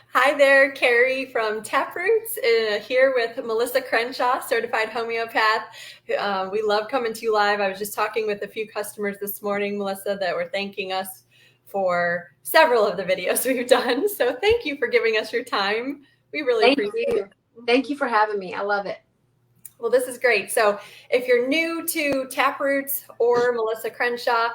Hi there, Carrie from Taproots, here with Melissa Crenshaw, Certified Homeopath. We love coming to you live. I was just talking with a few customers this morning, Melissa, that were thanking us for several of the videos we've done. So thank you for giving us your time. We really Thank appreciate you. it. Thank you for having me. I love it. Well, this is great. So if you're new to Taproots or Melissa Crenshaw,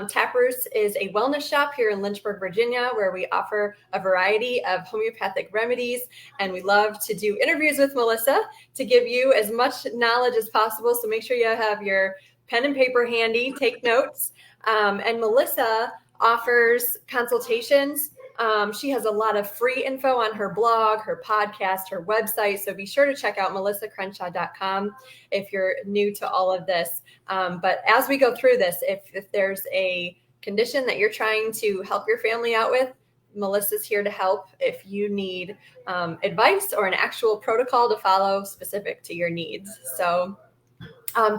Taproots is a wellness shop here in Lynchburg, Virginia, where we offer a variety of homeopathic remedies. And we love to do interviews with Melissa to give you as much knowledge as possible. So make sure you have your pen and paper handy, take notes. And Melissa offers consultations. She has a lot of free info on her blog, her podcast, her website. So be sure to check out melissacrenshaw.com if you're new to all of this. But as we go through this, if there's a condition that you're trying to help your family out with, Melissa's here to help if you need advice or an actual protocol to follow specific to your needs. So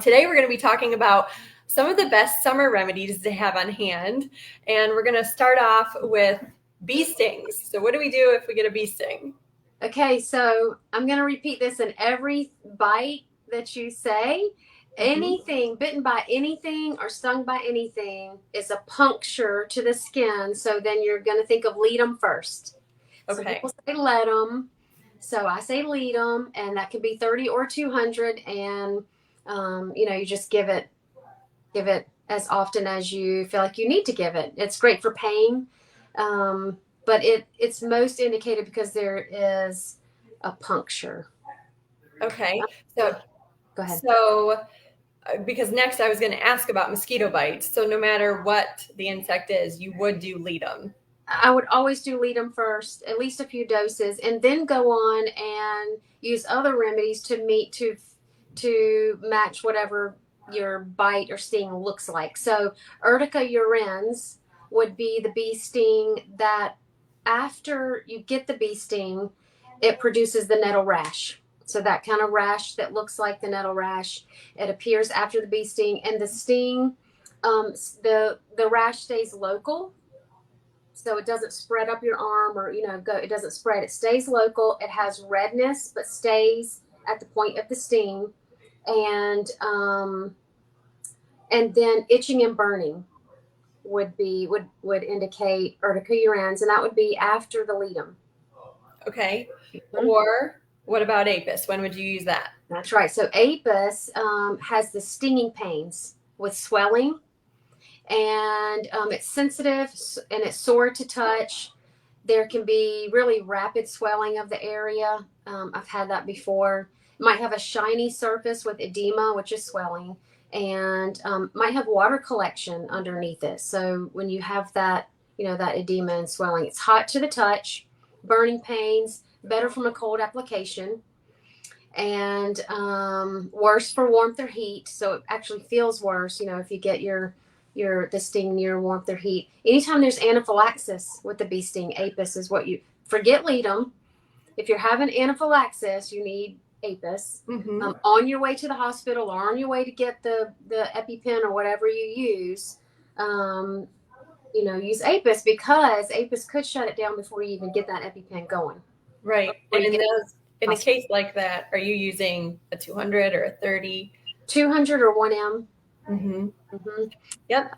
today we're going to be talking about some of the best summer remedies to have on hand. And we're going to start off with bee stings. So what do we do if we get a bee sting? Okay, so I'm going to repeat this in every bite that you say. Anything bitten by anything or stung by anything is a puncture to the skin. So then you're going to think of Ledum first. So Okay. people say Ledum. So I say Ledum, and that can be 30 or 200. And, you just give it as often as you feel like you need to give it. It's great for pain. But it's most indicated because there is a puncture. Okay. So Go ahead. So because next I was going to ask about mosquito bites. So no matter what the insect is, you would do Ledum. I would always do Ledum first, at least a few doses, and then go on and use other remedies to match whatever your bite or sting looks like. So Urtica Urens would be the bee sting that after you get the bee sting, it produces the nettle rash. So that kind of rash that looks like the nettle rash, it appears after the bee sting, and the sting, the rash stays local, so it doesn't spread up your arm or it doesn't spread. It stays local. It has redness but stays at the point of the sting, and then itching and burning would indicate Urtica urens, and that would be after the Ledum. Okay. Or what about Apis? When would you use that? That's right. So Apis has the stinging pains with swelling, and it's sensitive and it's sore to touch. There can be really rapid swelling of the area. I've had that before. Might have a shiny surface with edema, which is swelling, and might have water collection underneath it. So when you have that, that edema and swelling, it's hot to the touch, burning pains, better from a cold application, and worse for warmth or heat. So it actually feels worse, if you get the sting near warmth or heat. Anytime there's anaphylaxis with the bee sting, Apis is what you forget. Ledum. If you're having anaphylaxis, you need Apis. On your way to the hospital or on your way to get the EpiPen or whatever you use, use Apis, because Apis could shut it down before you even get that EpiPen going. Right. And in a case like that, are you using a 200 or a 30? 200 or 1M. Yep.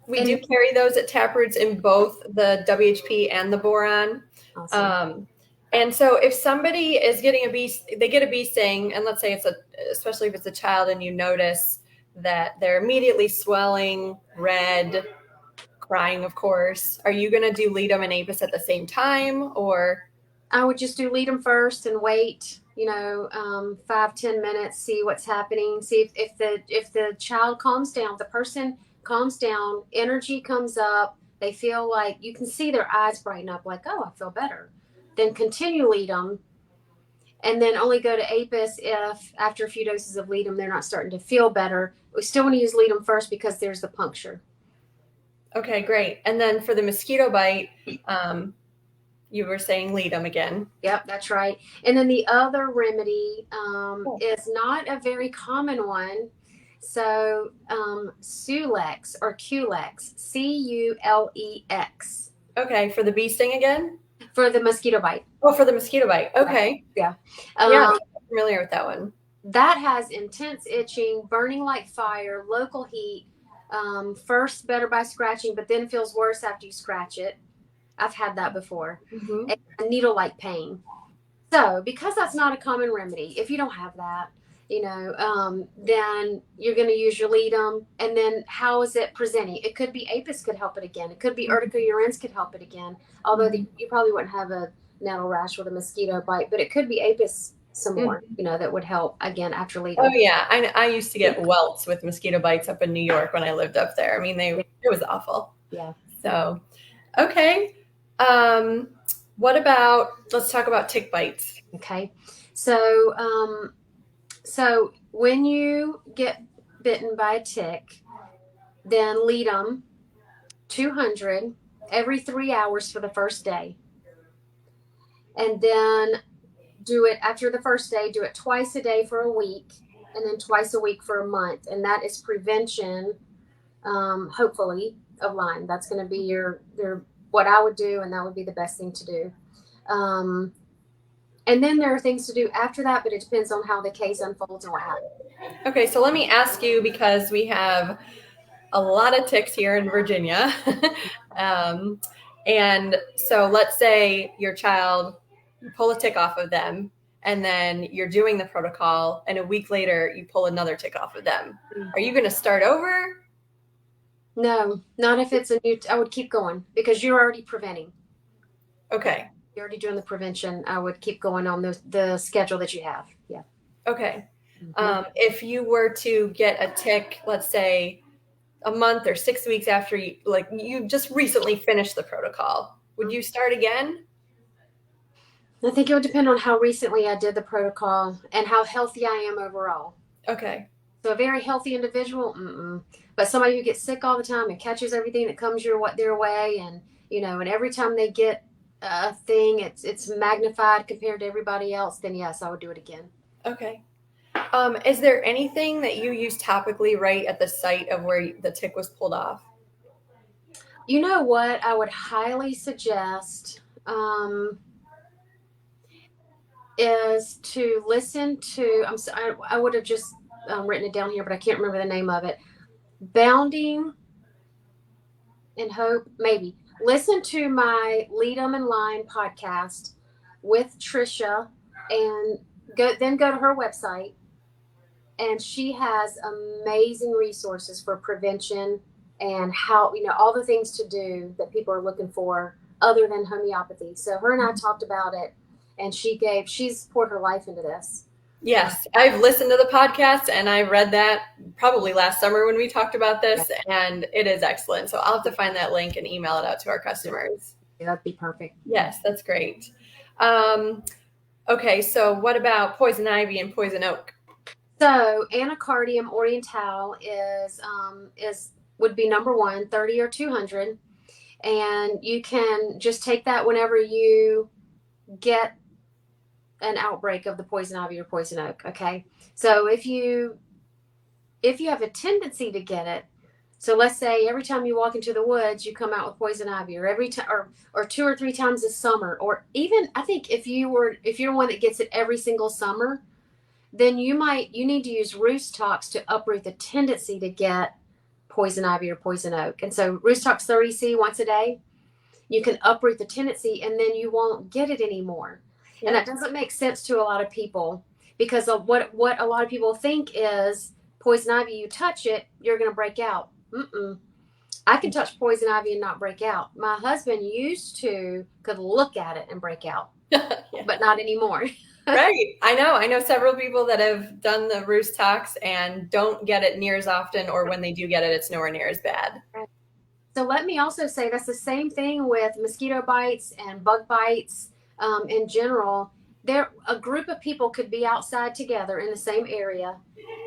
We do carry those at Taproots in both the WHP and the boron. Awesome. And so if somebody is getting they get a bee sting, and let's say especially if it's a child, and you notice that they're immediately swelling, red, crying, of course, are you going to do Ledum and Apis at the same time, or? I would just do Ledum first and wait, 5-10 minutes, see what's happening, see if the child calms down, the person calms down, energy comes up, they feel like, you can see their eyes brighten up, like, oh, I feel better. Then continue Ledum, and then only go to Apis if after a few doses of Ledum they're not starting to feel better. We still want to use Ledum first because there's the puncture. Okay, great. And then for the mosquito bite, you were saying Ledum again. Yep, that's right. And then the other remedy is not a very common one. So Culex or Culex, Culex. Okay, for the bee sting again? For the mosquito bite. Oh, for the mosquito bite. Okay. Yeah. Yeah, I'm familiar with that one. That has intense itching, burning like fire, local heat. First better by scratching, but then feels worse after you scratch it. I've had that before. Mm-hmm. And needle-like pain. So, because that's not a common remedy, if you don't have that, then you're going to use your Ledum. And then how is it presenting? It could be Apis could help it again. It could be Urtica Urens could help it again. Although you probably wouldn't have a nettle rash with a mosquito bite, but it could be Apis some more, that would help again after Ledum. Oh yeah, I used to get welts with mosquito bites up in New York when I lived up there. I mean, it was awful. Yeah. So, okay. What about, let's talk about tick bites. Okay. So, so when you get bitten by a tick, then Ledum 200 every 3 hours for the first day. And then do it after the first day, do it twice a day for a week, and then twice a week for a month. And that is prevention, hopefully, of Lyme. That's going to be your what I would do, and that would be the best thing to do. And then there are things to do after that, but it depends on how the case unfolds and what happens. Okay, so let me ask you, because we have a lot of ticks here in Virginia. And so let's say your child, you pull a tick off of them, and then you're doing the protocol, and a week later you pull another tick off of them. Are you going to start over? No, not if it's a new. I would keep going because you're already preventing. Okay. You're already doing the prevention. I would keep going on the schedule that you have. Yeah. Okay. If you were to get a tick, let's say a month or 6 weeks after you just recently finished the protocol, would you start again? I think it would depend on how recently I did the protocol and how healthy I am overall. Okay. So a very healthy individual, but somebody who gets sick all the time and catches everything that comes their way, and and every time they get a thing, it's magnified compared to everybody else, then yes, I would do it again. Okay. Is there anything that you use topically right at the site of where the tick was pulled off? You know what I would highly suggest is to listen to, I would have just written it down here, but I can't remember the name of it. Bounding in Hope, maybe. Listen to my Ledum and Lyme podcast with Trisha, and go to her website, and she has amazing resources for prevention and how, all the things to do that people are looking for other than homeopathy. So her and I talked about it, and she's poured her life into this. Yes, I've listened to the podcast, and I read that probably last summer when we talked about this, and it is excellent. So I'll have to find that link and email it out to our customers. Yeah, that'd be perfect. Yes, that's great. Okay, so what about poison ivy and poison oak? So Anacardium orientale would be number 1, 30 or 200, and you can just take that whenever you get an outbreak of the poison ivy or poison oak. Okay, so if you have a tendency to get it, so let's say every time you walk into the woods you come out with poison ivy, or every time, or 2 or 3 times this summer, or even I think if you're one that gets it every single summer, then you need to use Rhus tox to uproot the tendency to get poison ivy or poison oak. And so Rhus tox 30C once a day, you can uproot the tendency, and then you won't get it anymore. Yeah. And that doesn't make sense to a lot of people, because of what a lot of people think is poison ivy, you touch it, you're going to break out. I can touch poison ivy and not break out. My husband could look at it and break out, yeah. But not anymore. Right. I know several people that have done the Rhus tox and don't get it near as often, or when they do get it, it's nowhere near as bad. Right. So let me also say that's the same thing with mosquito bites and bug bites in general. A group of people could be outside together in the same area,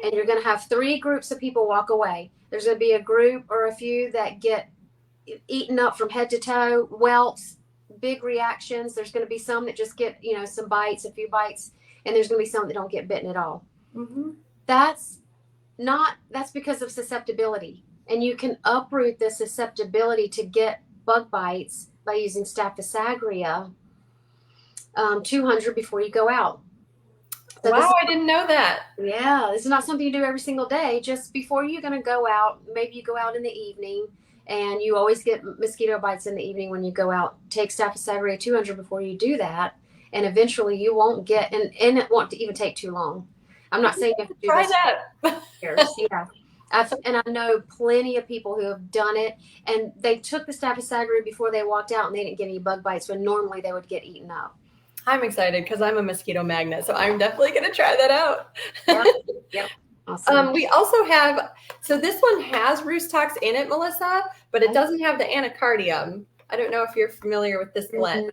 and you're going to have 3 groups of people walk away. There's going to be a group or a few that get eaten up from head to toe, welts, big reactions. There's going to be some that just get, some bites, a few bites, and there's going to be some that don't get bitten at all. Mm-hmm. That's because of susceptibility. And you can uproot the susceptibility to get bug bites by using Staphysagria 200 before you go out. So wow, I didn't know that. Yeah, this is not something you do every single day. Just before you're going to go out, maybe you go out in the evening, and you always get mosquito bites in the evening when you go out. Take Staphysagria 200 before you do that, and eventually you won't get, and it won't even take too long. I'm not saying you have to do Try this that. years. Yeah. And I know plenty of people who have done it, and they took the Staphysagria before they walked out, and they didn't get any bug bites when normally they would get eaten up. I'm excited because I'm a mosquito magnet, so I'm definitely going to try that out. Yep. Awesome. We also have, so this one has Rhus tox in it, Melissa, but it doesn't have the anacardium. I don't know if you're familiar with this blend.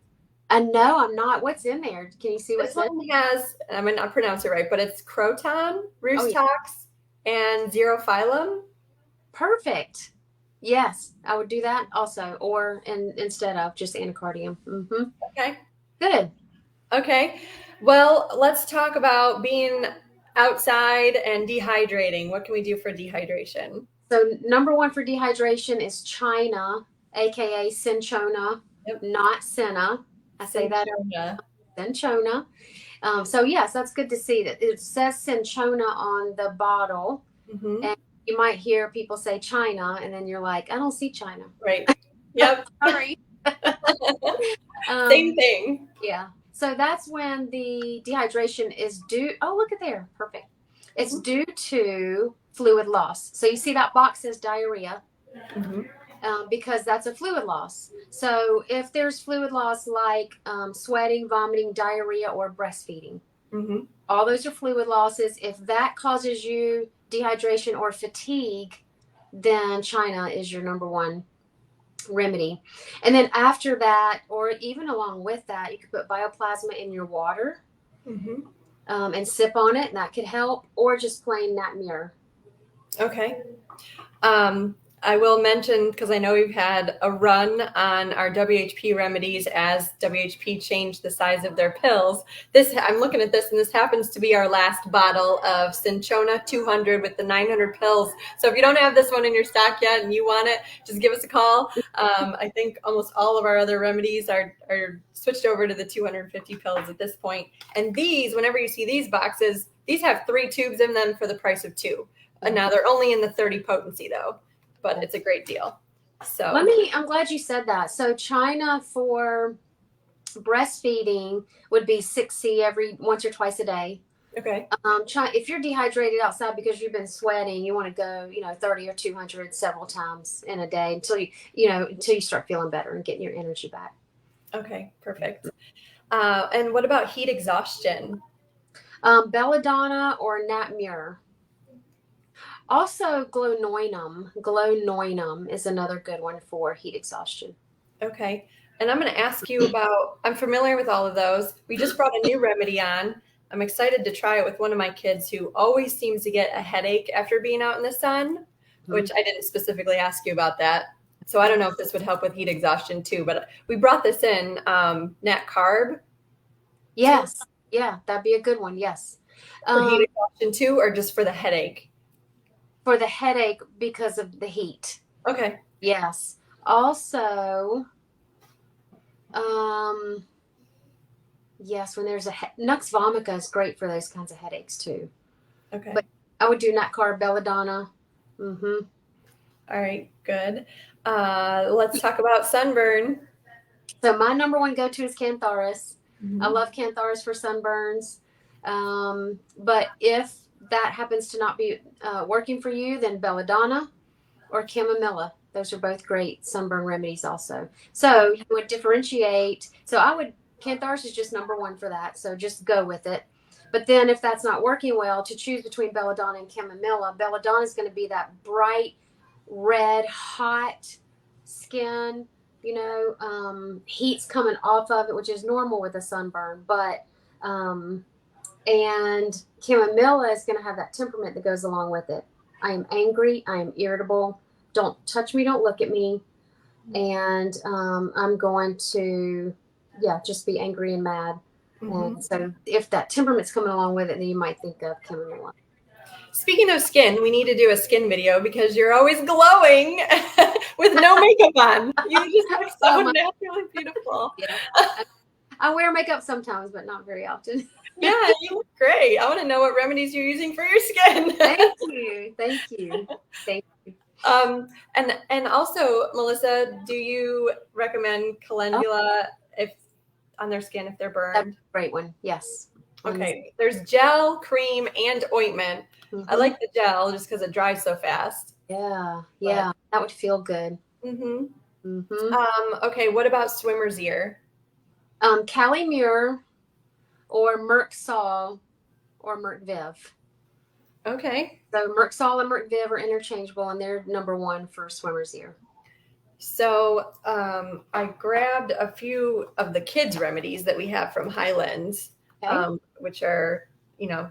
No, I'm not. What's in there? Can you see what's this one has, I might not pronounce it right, but it's croton, Rhus tox, and xerophyllum. Perfect. Yes, I would do that also, or instead of just anacardium. Mm-hmm. Okay. Good. Okay. Well, let's talk about being outside and dehydrating. What can we do for dehydration? So number one for dehydration is China, aka cinchona, not senna. I say that cinchona. So yes, that's good to see that it says cinchona on the bottle, and you might hear people say China, and then you're like, I don't see China. Right. Yep. Sorry. Same thing. Yeah. So that's when the dehydration is due. Oh, look at there. Perfect. It's due to fluid loss. So you see that box says diarrhea, because that's a fluid loss. So if there's fluid loss like sweating, vomiting, diarrhea, or breastfeeding, all those are fluid losses. If that causes you dehydration or fatigue, then China is your number one remedy. And then after that, or even along with that, you could put bioplasma in your water and sip on it, and that could help, or just plain nat mirror. Okay. I will mention, because I know we've had a run on our WHP remedies as WHP changed the size of their pills. I'm looking at this, and this happens to be our last bottle of Cinchona 200 with the 900 pills. So if you don't have this one in your stock yet and you want it, just give us a call. I think almost all of our other remedies are switched over to the 250 pills at this point. And these, whenever you see these boxes, these have 3 tubes in them for the price of 2. And now they're only in the 30 potency though. But it's a great deal. So I'm glad you said that. So China for breastfeeding would be 6C once or twice a day. Okay. If you're dehydrated outside because you've been sweating, you want to go, 30 or 200 several times in a day until you start feeling better and getting your energy back. Okay, perfect. And what about heat exhaustion? Belladonna or nat mirror. Also, glonoinum is another good one for heat exhaustion. Okay. And I'm going to ask you about, I'm familiar with all of those. We just brought a new remedy on. I'm excited to try it with one of my kids who always seems to get a headache after being out in the sun, which I didn't specifically ask you about that. So I don't know if this would help with heat exhaustion too, but we brought this in, nat carb. Yes. Yeah, that'd be a good one. Yes. For heat exhaustion too, or just for the headache? For the headache because of the heat. Okay. Yes. Also, yes, when there's Nux vomica is great for those kinds of headaches too. Okay. But I would do nat carb, belladonna. All right, good. Let's talk about sunburn. So my number one go-to is Cantharis. I love Cantharis for sunburns. But if that happens to not be working for you, then belladonna or chamomilla. Those are both great sunburn remedies also. So you would differentiate. So Cantharis is just number one for that. So just go with it. But then if that's not working well, to choose between belladonna and chamomilla, belladonna is going to be that bright, red, hot skin, heat's coming off of it, which is normal with a sunburn. But, and chamomilla is going to have that temperament that goes along with it. I am angry. I am irritable. Don't touch me. Don't look at me. And I'm going to, just be angry and mad. And so if that temperament's coming along with it, then you might think of chamomilla. Speaking of skin, we need to do a skin video because you're always glowing with no makeup on. You just look so naturally beautiful. Yeah. I wear makeup sometimes, but not very often. Yeah, you look great. I want to know what remedies you're using for your skin. Thank you. Thank you. Thank you. And also, Melissa, do you recommend calendula if on their skin if they're That's burned? a great one. Yes. Okay. There's gel, cream, and ointment. Mm-hmm. I like the gel just because it dries so fast. Yeah. Yeah. That would feel good. Mm-hmm. Mm-hmm. Okay. What about swimmer's ear? Cali Muir or Merc Sol or Merc Viv. Okay. So Merc Sol and Merc Viv are interchangeable, and they're number one for swimmer's ear. So I grabbed a few of the kids' remedies that we have from Highlands, which are,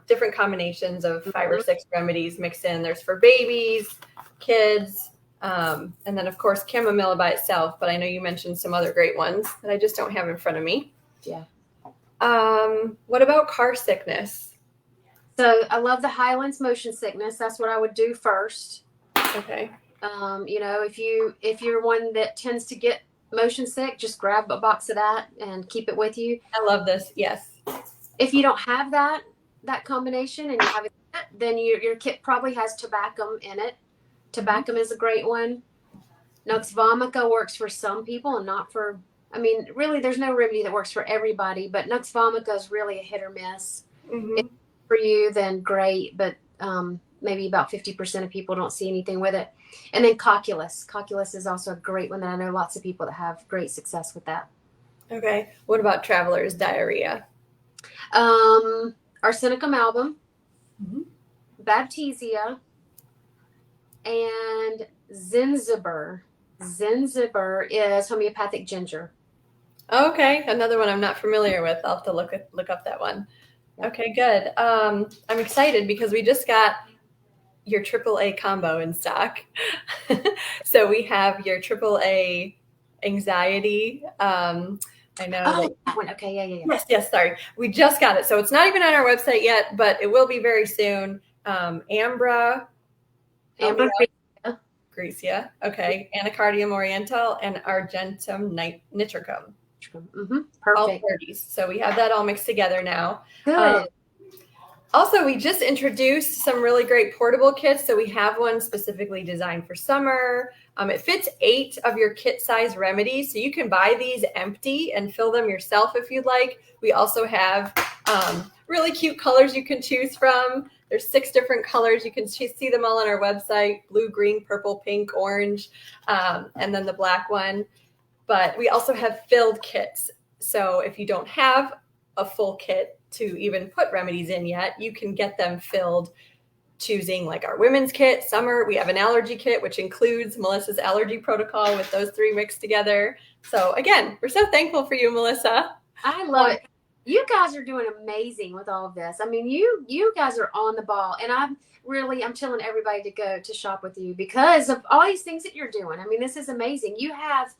different combinations of 5 or 6 remedies mixed in. There's for babies, kids, and then, of course, chamomilla by itself. But I know you mentioned some other great ones that I just don't have in front of me. Yeah. What about Carsickness? So I love the Highlands motion sickness. That's what I would do first. Okay. If you're one that tends to get motion sick, just grab a box of that and keep it with you. I love this. Yes. If you don't have that combination and you have it, then your kit probably has tobacco in it. Tobacco is a great one. Nux vomica works for some people and not for. I mean, really, there's no remedy that works for everybody, but Nux vomica is really a hit or miss. Mm-hmm. If it's for you, then great, but maybe about 50% of people don't see anything with it. And then Culex. Culex is also a great one that I know lots of people that have great success with that. Okay. What about traveler's diarrhea? Arsenicum album, Baptisia, and Zinzibur. Zinzibur is homeopathic ginger. Okay, another one I'm not familiar with. I'll have to look up that one. Okay, good. I'm excited because we just got your AAA combo in stock. So we have your AAA anxiety. I know. That one. Okay, yeah. Yes, sorry. We just got it. So it's not even on our website yet, but it will be very soon. Ambra. Grecia. Okay. Anacardium oriental and Argentum nitricum. Perfect. All 30s. So we have that all mixed together now. Good. Also, we just introduced some really great portable kits. So we have one specifically designed for summer. It fits 8 of your kit size remedies. So you can buy these empty and fill them yourself if you'd like. We also have really cute colors you can choose from. There's 6 different colors. You can see them all on our website: blue, green, purple, pink, orange, and then the black one. But we also have filled kits. So if you don't have a full kit to even put remedies in yet, you can get them filled choosing like our women's kit, summer. We have an allergy kit, which includes Melissa's allergy protocol with those 3 mixed together. So again, we're so thankful for you, Melissa. I love it. You guys are doing amazing with all of this. I mean, you guys are on the ball, and I'm telling everybody to go to shop with you because of all these things that you're doing. I mean, this is amazing. You have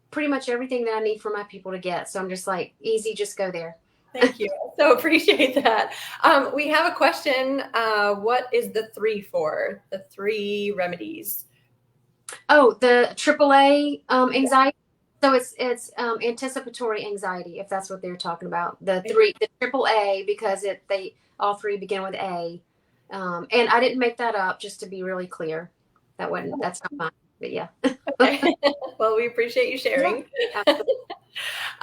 pretty much everything that I need for my people to get. So I'm just like, easy, just go there. Thank you. So appreciate that. We have a question. What is the 3 for? The 3 remedies. Oh, the AAA anxiety. So it's anticipatory anxiety, if that's what they're talking about. The AAA, because they all 3 begin with A. And I didn't make that up, just to be really clear. That's not mine, but yeah. Okay. Well, we appreciate you sharing. Yeah,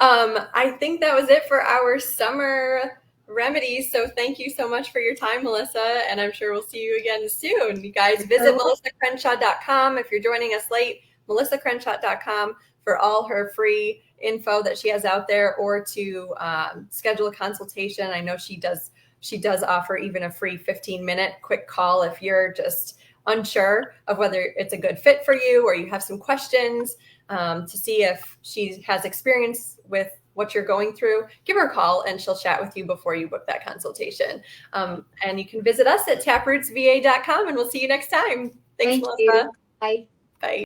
I think that was it for our summer remedies. So thank you so much for your time, Melissa. And I'm sure we'll see you again soon. You guys visit melissacrenshaw.com. If you're joining us late, melissacrenshaw.com for all her free info that she has out there, or to schedule a consultation. I know she does offer even a free 15-minute quick call if you're just unsure of whether it's a good fit for you or you have some questions to see if she has experience with what you're going through. Give her a call and she'll chat with you before you book that consultation. And you can visit us at taprootsva.com, and we'll see you next time. Thanks, Melissa. you. Bye. Bye.